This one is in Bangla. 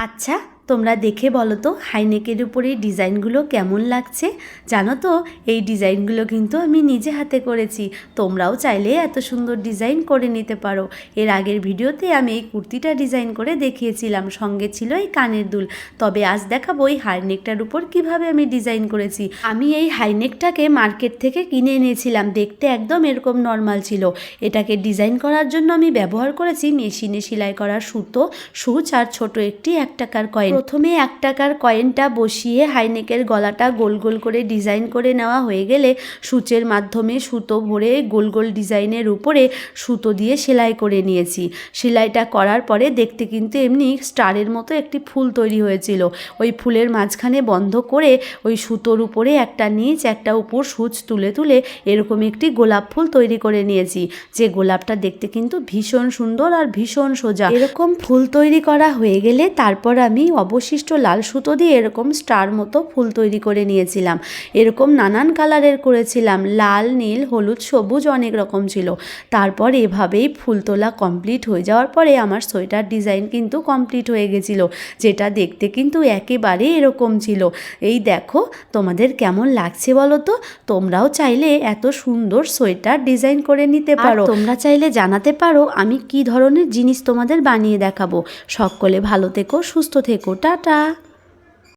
আচ্ছা, তোমরা দেখে বলো তো হাইনেকের উপর এই ডিজাইনগুলো কেমন লাগছে। জানো তো এই ডিজাইনগুলো কিন্তু আমি নিজে হাতে করেছি। তোমরাও চাইলে এত সুন্দর ডিজাইন করে নিতে পারো। এর আগের ভিডিওতে আমি এই কুর্তিটা ডিজাইন করে দেখিয়েছিলাম, সঙ্গে ছিল এই কানের দুল। তবে আজ দেখাবো এই হাইনেকটার উপর কিভাবে আমি ডিজাইন করেছি। আমি এই হাইনেকটাকে মার্কেট থেকে কিনে এনেছিলাম, দেখতে একদম এরকম নর্মাল ছিল। এটাকে ডিজাইন করার জন্য আমি ব্যবহার করেছি মেশিনে সেলাই করা সুতো, সুচ আর ছোট একটি 1 টাকার কয়েন। প্রথমে 1 টাকার কয়েনটা বসিয়ে হাইনেকের গলাটা গোল গোল করে ডিজাইন করে নেওয়া হয়ে গেলে সূচের মাধ্যমে সুতো ভরে গোল গোল ডিজাইনের উপরে সুতো দিয়ে সেলাই করে নিয়েছি। সেলাইটা করার পরে দেখতে কিন্তু এমনি স্টারের মতো একটি ফুল তৈরি হয়েছিল। ওই ফুলের মাঝখানে বন্ধ করে ওই সুতোর উপরে একটা নিচ একটা উপর সূচ তুলে তুলে এরকম একটি গোলাপ ফুল তৈরি করে নিয়েছি, যে গোলাপটা দেখতে কিন্তু ভীষণ সুন্দর আর ভীষণ সোজা। এরকম ফুল তৈরি করা হয়ে গেলে তারপর আমি অবশিষ্ট লাল সুতো দিয়ে এরকম স্টার মতো ফুল তৈরি করে নিয়েছিলাম। এরকম নানান কালারের করেছিলাম, লাল, নীল, হলুদ, সবুজ, অনেক রকম ছিল। তারপর এভাবেই ফুল তোলা কমপ্লিট হয়ে যাওয়ার পরে আমার সোয়েটার ডিজাইন কিন্তু কমপ্লিট হয়ে গেছিলো, যেটা দেখতে কিন্তু একেবারে এরকম ছিল। এই দেখো তোমাদের কেমন লাগছে বলো তো। তোমরাও চাইলে এত সুন্দর সোয়েটার ডিজাইন করে নিতে পারো। তোমরা চাইলে জানাতে পারো আমি কি ধরনের জিনিস তোমাদের বানিয়ে দেখাবো। সকলে ভালো থেকো, সুস্থ থেকো, টাটা।